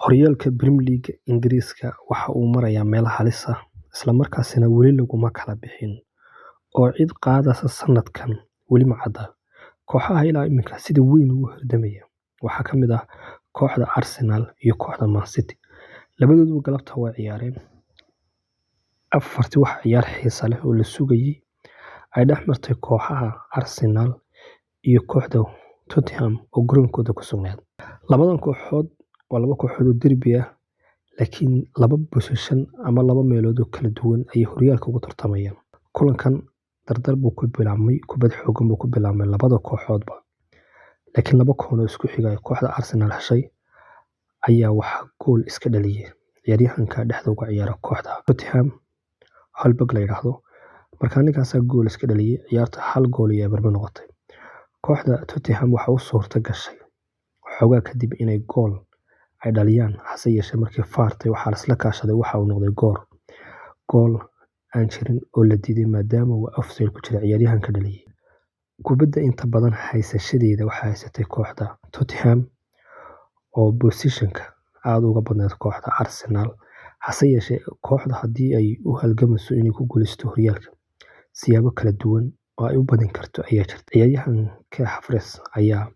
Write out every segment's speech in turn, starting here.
Horyaalka Premier League Ingiriiska waxa uu marayaa meel halis ah isla markaasina weli laguma kala bixin oo cid qaadaysa sanadkan weli ma cadda. Kooxaha ilaa iminka sida weyn ugu hordamaya waxaa ka mid ah kooxda Arsenal iyo kooxda Man City. Labadooduba galabta waa ciyaareen. Afartii wax ciyaar xiiso leh oo la sugayay ay dhex martay kooxaha Arsenal iyo kooxda Tottenham oo garoonkooda ku sugnayd. Labadan kooxood waa laba kooxood oo derbi ah laakiin laba position ama laba meelood oo kala duwan ay horyaalka ugu tartamayaan. Kulankan dardar buu ku bilaabmay, kubad xoogan buu ku bilaabmay labada kooxoodba. Laakiin laba koox oo isku xigay kooxda Arsenal heshay ayaa wax gool iska dhaliyay. Ciyaaryahanka dhexda uga ciyaara kooxda Tottenham Hojbjerg la yiraahdo markaa ninkaas gool iska dhaliyay ciyaarta hal gool iyo barbar noqotay. Kooxda Tottenham waxa u suurta gashay xoogaa kadib inay gool ay dhaliyaan hase yeeshee markii faartay waxa la isla kaashaday waxa uu noqday gool aan jirin oo la diiday maadaama uu offside ku jira ciyaaryahanka dhaliyay. Kubadda inta badan haysashadeeda waxa haysatay kooxda Tottenham oo positionka aad uga badnayd kooxda Arsenal hase yeeshee kooxda haddii ay u halgamayso inay ku guuleysto horyaalka siyaabo kala duwan oo ay u badin karto ayaa jirta. Ciyaaryahanka Havertz ayaa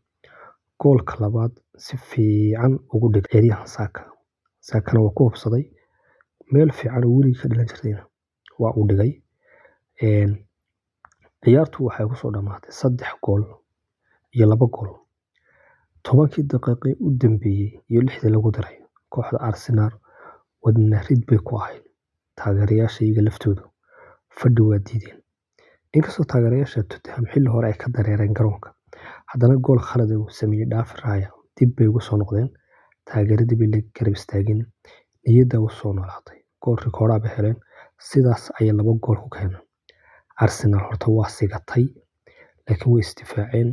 goolka labaad si fiican ugu dhigay ciyaaryahan Saka waa ku hubsaday meel fiican oo weli ka dhilan jirtayna waa uu dhigay. Ciyaartu waxay ku soo dhamaatay 3 gool iyo 2 gool. 10kii daqiiqo u dambeeyay iyo 6 lagu daray kooxda Arsenal wadna rid bay ku ahayd taageerayaasha iyaga laftoodu fadhi waa diideen. Inkastoo taageerayaasha Tottenham xilli hore ay ka dareereen garoonka haddana gool khalad uu sameeyay dhaafraaya dib bay ugu soo noqdeen taageeradii bay la garab istaageen niyadda u soo noolaatay gool rikoodha bay heleen sidaas ayay 2 gool ku keeneen. Arsenal horta waa sigatay laakiin way istifaaceen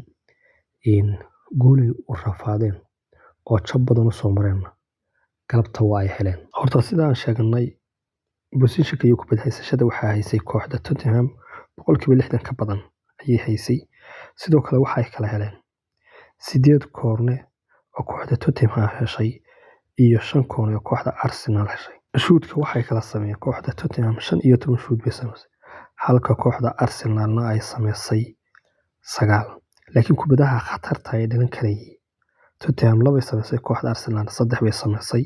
guulay u rafaadeen oo jab badan u soo mareen galabta waa ay heleen. Horta sida aan sheegnay positionka iyo kubad haysashada waxa haysay kooxda Tottenham 60% ka badan ayay haysay. Sidoo kale waxay kala heleen 8 koorne oo kooxda Tottenham heshay iyo 5 koorne oo kooxda Arsenal heshay. Shoot-ka waxay kala sameeyeen kooxda Tottenham 15 shoot bay sameysay halka kooxda Arsenalna ay sameysay 9. Laakiin kubadaha khatarta ay dhigan karayay Tottenham 2 bay sameysay kooxda Arsenal 3 bay sameysay.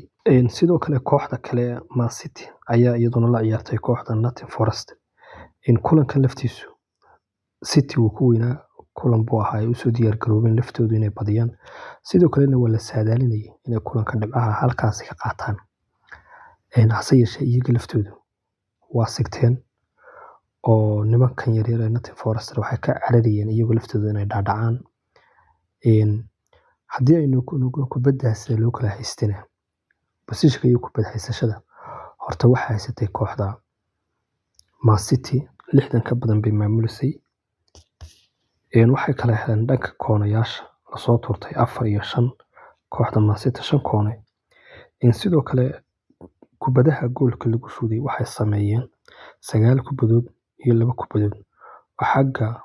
Sidoo kale kooxda kale Man City ayaa iyaduna la ciyaartay kooxda Nottingham Forest. Kulankan laftiisu City wuu ku weynaa kulan buu ahaa ay u soo diyaar garoobeen laftoodu inay badiyaan. Sidoo kalena waa la saadaalinayay inay kulanka dhibcaha halkaas ka qaataan. Hase yeeshee iyaga laftoodu waa sigteen oo nimankan yaryar ee Nottingham Forest waxay ka cararayeen iyaga laftoodu inay dhaadhacaan. Haddii aynu kubaddaas loo kala haystina positionka iyo kubad haysashada horta waxa haysatay kooxda Man City 60 ka badan bay maamulisay. Waxay kala heleen dhanka koonayaasha la soo tuurtay 4 iyo 5 kooxda Man City 5 koone. Sidoo kale kubadaha goolka lagu shuuday waxay sameeyeen 9 kubadood iyo 2 kubadood. Xagga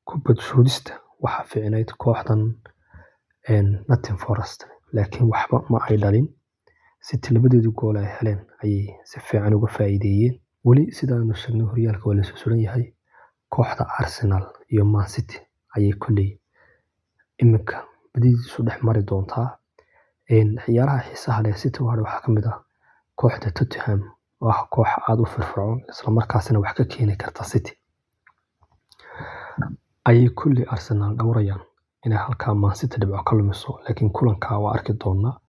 kubad shuudista waxa fiicnayd kooxdan Nottingham Forest laakiin waxba ma ay dhalin. City labadeedu gool ay heleen ayay si fiican uga faa'iideeyeen. Weli sidaanu sheegnay horyaalka waa la soo suran yahay kooxda Arsenal iyo Man City ayay kulay iminka badidiisu dhex mari doontaa. Ciyaaraha xiisaha leh City waxa ka mid ah kooxda Tottenham waa koox aad u firfircoon isla markaasina wax ka keeni karta City. Ayay kulay Arsenal dhawrayaan inay halka Man City dhibco ka lumiso laakiin kulanka waa arki doonaa.